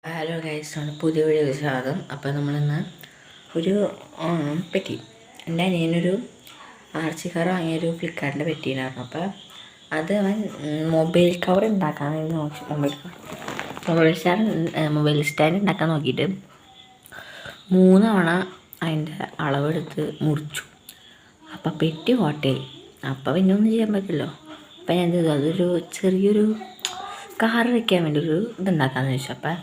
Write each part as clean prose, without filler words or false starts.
Hello guys, ആണ് പുതിയ video സ്വാഗതം. അപ്പോൾ നമ്മളിന്ന് ഒരു പെറ്റി, എൻ്റെ അനിയനൊരു ആർച്ചി കാർ വാങ്ങിയൊരു ഫ്ലിപ്കാർട്ടിൻ്റെ പെറ്റിയിലായിരുന്നു. അപ്പോൾ അത് അവൻ മൊബൈൽ കവർ ഉണ്ടാക്കാൻ വേണ്ടി നോക്കി. മൊബൈൽ സ്റ്റാൻഡ് ഉണ്ടാക്കാൻ നോക്കിയിട്ട് 3 തവണ അതിൻ്റെ അളവെടുത്ത് മുറിച്ചു. അപ്പം പെറ്റി കോട്ടയായി. അപ്പം പിന്നെ ഒന്നും ചെയ്യാൻ പറ്റില്ലോ. അപ്പം ഞാൻ എന്ത് ചെയ്തു, അതൊരു ചെറിയൊരു കാർ വയ്ക്കാൻ വേണ്ടി ഒരു ഇതുണ്ടാക്കാമെന്ന് ചോദിച്ചു. അപ്പം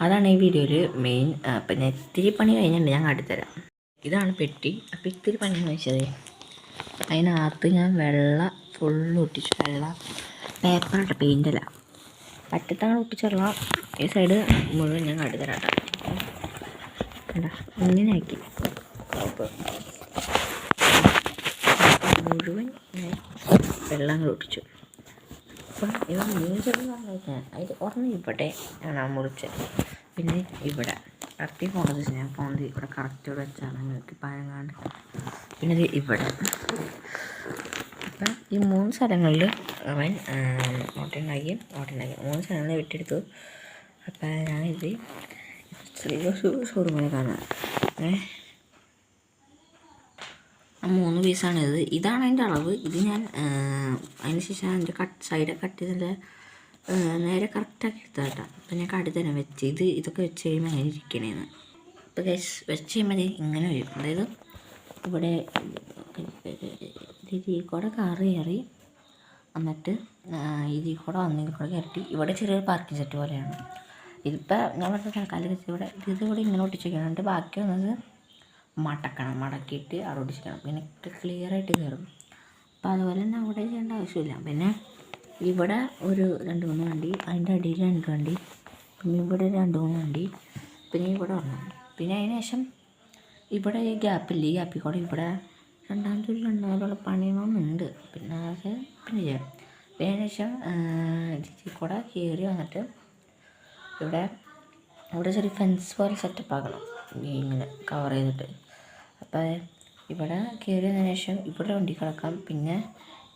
അതാണ് ഈ വീഡിയോയിൽ മെയിൻ. പിന്നെ ഇത്തിരി പണി കഴിഞ്ഞിട്ടുണ്ട്, ഞാൻ കാട്ടിത്തരാം. ഇതാണ് പെട്ടി. അപ്പം ഇത്തിരി പണിയെന്ന് വെച്ചത്, അതിനകത്ത് ഞാൻ വെള്ള ഫുള്ള് ഒട്ടിച്ചു. വെള്ള പേപ്പറായിട്ട് പെയിൻ്റല്ല, പറ്റത്തങ്ങനെ ഒട്ടിച്ചുള്ള ഈ സൈഡ് മുഴുവൻ ഞാൻ കാട്ടിത്തരാം കേട്ടോ. ഇങ്ങനെ ആക്കി മുഴുവൻ ഞാൻ വെള്ളം കൂടെ ഒട്ടിച്ചു. അപ്പം ഇവ മൂഞ്ചെന്ന് പറഞ്ഞാൽ അതിൽ ഒരെണ്ണം ഇവിടെ ആണ് മുറിച്ചത്. പിന്നെ ഇവിടെ കറക്റ്റ് പോണത് ഞാൻ പോകുന്നത് ഇവിടെ കറക്റ്റ് വെച്ചാണ് നോക്കി പഴങ്ങാണ്ട്. പിന്നെ ഇത് ഇവിടെ. അപ്പം ഈ 3 സ്ഥലങ്ങളിൽ അവൻ ഓട്ടുണ്ടാക്കി 3 സ്ഥലങ്ങളിൽ വിട്ടെടുത്തു. അപ്പം ഞാനിത് ചെറിയ ഷോറൂമിനെ കാണാം. ആ 3 പീസാണിത്. ഇതാണ് അതിൻ്റെ അളവ്. ഇത് ഞാൻ അതിന് ശേഷം അതിൻ്റെ സൈഡൊക്കെ കട്ട് ചെയ്തിട്ട് നേരെ കറക്റ്റാക്കി എടുത്താൽ കേട്ടോ. അപ്പം ഞാൻ കടി തന്നെ വെച്ച് ഇതൊക്കെ വെച്ച് കഴിയുമ്പോൾ അങ്ങനെ ഇരിക്കണേന്ന്. അപ്പോൾ വെച്ച് കഴിയുമ്പോൾ ഇങ്ങനെ വരും. അതായത് ഇവിടെ ഇതിൽ കൂടെ കാർ കയറി എന്നിട്ട് ഇതിൽ കൂടെ ഇതിൽ കൂടെ കയറ്റി ഇവിടെ ചെറിയൊരു പാർക്കിംഗ് സെറ്റ് പോലെയാണ്. ഇതിപ്പോൾ ഞാൻ പറഞ്ഞ തൽക്കാലം വെച്ച് ഇതിവിടെ ഇങ്ങനെ ഒട്ടിച്ച് വയ്ക്കണം. ബാക്കി വന്നത് മടക്കിയിട്ട് അവിടെ ഒട്ടിച്ചിക്കണം. പിന്നെ ക്ലിയറായിട്ട് കയറും. അപ്പോൾ അതുപോലെ തന്നെ അവിടെ ചെയ്യേണ്ട ആവശ്യമില്ല. പിന്നെ ഇവിടെ ഒരു 2-3 വണ്ടി, അതിൻ്റെ അടിയിൽ 2 വണ്ടി, പിന്നെ ഇവിടെ 2-3 വണ്ടി, പിന്നെ ഇവിടെ വരണം. പിന്നെ അതിന് ശേഷം ഇവിടെ ഈ ഗ്യാപ്പില്ല, ഈ ഗ്യാപ്പിൽ കൂടെ ഇവിടെ രണ്ടാമതുള്ള പണിയൊന്നുണ്ട്. പിന്നെ അത് പിന്നെ ചെയ്യാം. പിന്നെ അതിന് ശേഷം ഇതിൽ കൂടെ കയറി വന്നിട്ട് ഇവിടെ ചെറിയ ഫെൻസ് പോലെ സെറ്റപ്പ് ആക്കണം, ഇങ്ങനെ കവർ ചെയ്തിട്ട്. അപ്പോൾ ഇവിടെ കയറി വന്നതിന് ശേഷം ഇവിടെ വണ്ടി കിടക്കാം. പിന്നെ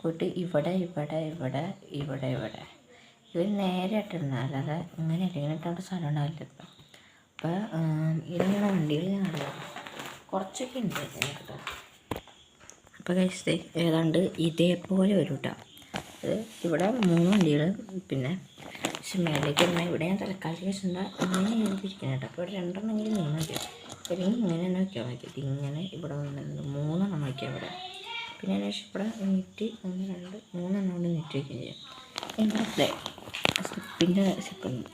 പോയിട്ട് ഇവിടെ ഇവർ നേരെ ഇട്ടിരുന്ന, അല്ലാതെ ഇങ്ങനെയല്ല, ഇങ്ങനെ ഇട്ട സ്ഥലം ഉണ്ടാവില്ല. അപ്പോൾ ഇതിനുള്ള വണ്ടികൾ ഞാൻ കുറച്ചൊക്കെ ഉണ്ട് കേട്ടോ. അപ്പോൾ കഴിച്ചത് ഏതാണ്ട് ഇതേപോലെ വരും കേട്ടോ. അത് ഇവിടെ 3 വണ്ടികൾ. പിന്നെ മേലേക്ക് വരുമ്പോൾ ഇവിടെ ഞാൻ തലക്കാലത്തേക്ക് വെച്ചിട്ടുണ്ടാ ഇങ്ങനെ എഴുതിയിരിക്കണം കേട്ടോ. അപ്പോൾ ഇവിടെ 2 3 വയ്ക്കാം. അല്ലെങ്കിൽ ഇങ്ങനെ തന്നെ വയ്ക്കാൻ നോക്കിയത്. ഇങ്ങനെ ഇവിടെ 3 എണ്ണം വയ്ക്കാം ഇവിടെ. പിന്നെ അതിന് ശേഷം ഇവിടെ നീറ്റ് 1 2 3 എണ്ണം കൊണ്ട് നീറ്റ് വയ്ക്കുകയും ചെയ്യാം. ഇവിടെ സ്ലിപ്പിൻ്റെ സ്ലിപ്പുണ്ട്,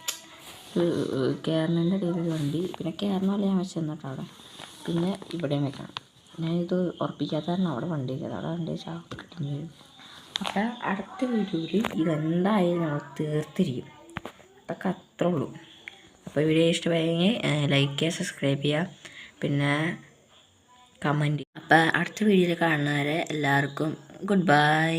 കയറിൻ്റെ ഇടയിൽ വണ്ടി. പിന്നെ കയറിനല്ല ഞാൻ വെച്ച് തന്നിട്ട് അവിടെ. പിന്നെ ഇവിടെയും വെക്കണം. ഞാനിത് ഉറപ്പിക്കാത്ത കാരണം അവിടെ വണ്ടി കയറി, അവിടെ വണ്ടി കിട്ടുകയും ചെയ്യും. അപ്പോൾ അടുത്ത വീഡിയോയിൽ ഇതെന്തായാലും നമ്മൾ തീർത്തിരിക്കും. അതൊക്കെ അത്രേ ഉള്ളൂ. അപ്പോൾ വീഡിയോ ഇഷ്ടമായെങ്കിൽ ലൈക്ക് ചെയ്യുക, സബ്സ്ക്രൈബ് ചെയ്യുക, പിന്നെ കമൻറ്റ്. അപ്പോൾ അടുത്ത വീഡിയോയിൽ കാണുന്നവരെ എല്ലാവർക്കും ഗുഡ് ബൈ.